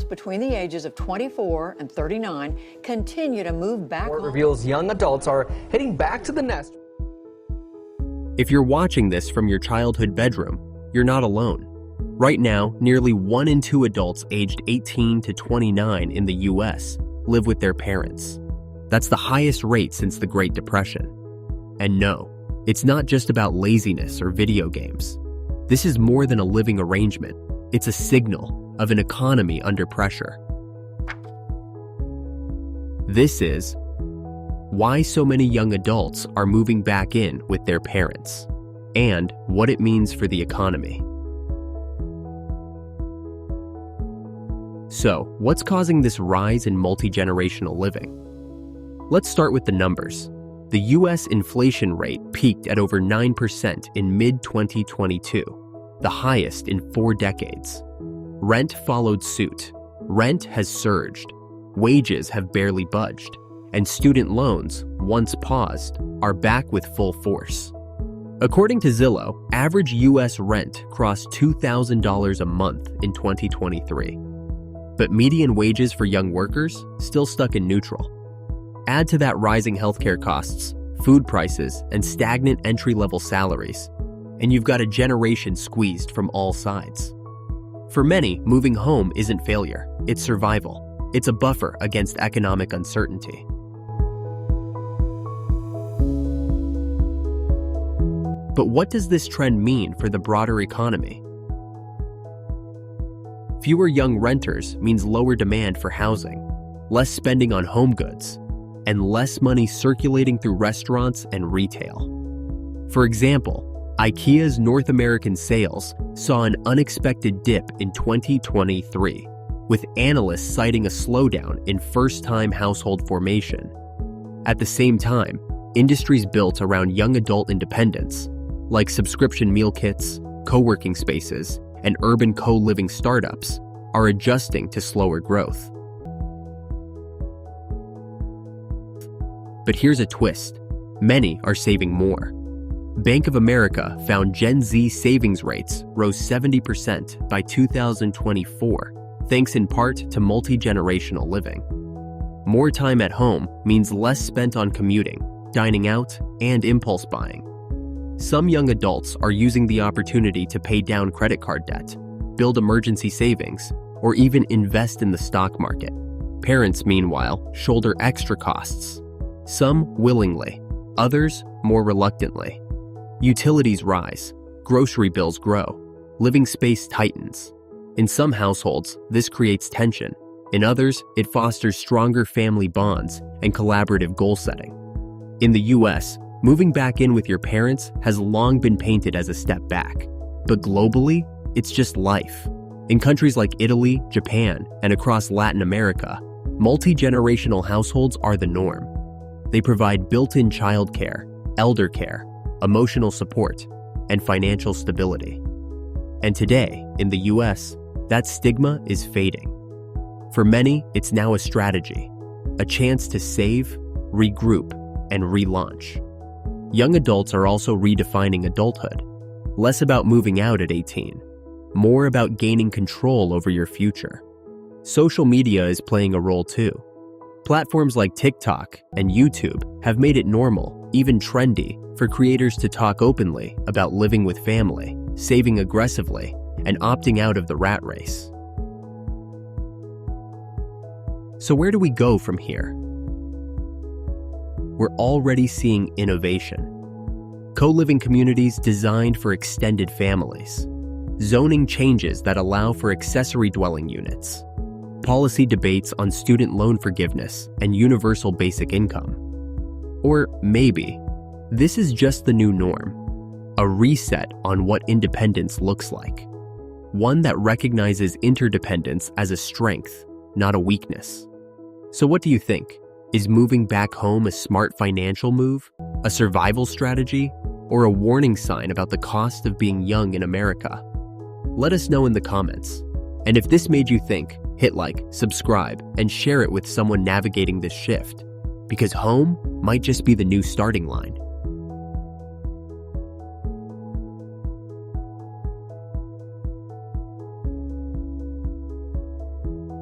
between the ages of 24 and 39 continue to move back home. Reveals young adults are heading back to the nest. If you're watching this from your childhood bedroom, you're not alone. Right now, nearly 1 in 2 adults aged 18 to 29 in the US live with their parents. That's the highest rate since the Great Depression. And no, it's not just about laziness or video games. This is more than a living arrangement. It's a signal of an economy under pressure. This is why so many young adults are moving back in with their parents, and what it means for the economy. So, what's causing this rise in multi-generational living? Let's start with the numbers. The US inflation rate peaked at over 9% in mid-2022, the highest in 4 decades. Rent followed suit. Rent has surged. Wages have barely budged. And student loans, once paused, are back with full force. According to Zillow, average US rent crossed $2,000 a month in 2023. But median wages for young workers still stuck in neutral. Add to that rising healthcare costs, food prices, and stagnant entry-level salaries, and you've got a generation squeezed from all sides. For many, moving home isn't failure, it's survival. It's a buffer against economic uncertainty. But what does this trend mean for the broader economy? Fewer young renters means lower demand for housing, less spending on home goods, and less money circulating through restaurants and retail. For example, IKEA's North American sales saw an unexpected dip in 2023, with analysts citing a slowdown in first-time household formation. At the same time, industries built around young adult independence, like subscription meal kits, co-working spaces, and urban co-living startups, are adjusting to slower growth. But here's a twist. Many are saving more. Bank of America found Gen Z savings rates rose 70% by 2024, thanks in part to multi-generational living. More time at home means less spent on commuting, dining out, and impulse buying. Some young adults are using the opportunity to pay down credit card debt, build emergency savings, or even invest in the stock market. Parents, meanwhile, shoulder extra costs. Some willingly, others more reluctantly. Utilities rise, grocery bills grow, living space tightens. In some households, this creates tension. In others, it fosters stronger family bonds and collaborative goal setting. In the US, moving back in with your parents has long been painted as a step back. But globally, it's just life. In countries like Italy, Japan, and across Latin America, multi-generational households are the norm. They provide built-in childcare, elder care, emotional support, and financial stability. And today, in the US, that stigma is fading. For many, it's now a strategy, a chance to save, regroup, and relaunch. Young adults are also redefining adulthood, less about moving out at 18, more about gaining control over your future. Social media is playing a role too. Platforms like TikTok and YouTube have made it normal, even trendy, for creators to talk openly about living with family, saving aggressively, and opting out of the rat race. So where do we go from here? We're already seeing innovation. Co-living communities designed for extended families. Zoning changes that allow for accessory dwelling units. Policy debates on student loan forgiveness and universal basic income. Or maybe, this is just the new norm. A reset on what independence looks like. One that recognizes interdependence as a strength, not a weakness. So what do you think? Is moving back home a smart financial move, a survival strategy, or a warning sign about the cost of being young in America? Let us know in the comments. And if this made you think, hit like, subscribe, and share it with someone navigating this shift, because home might just be the new starting line.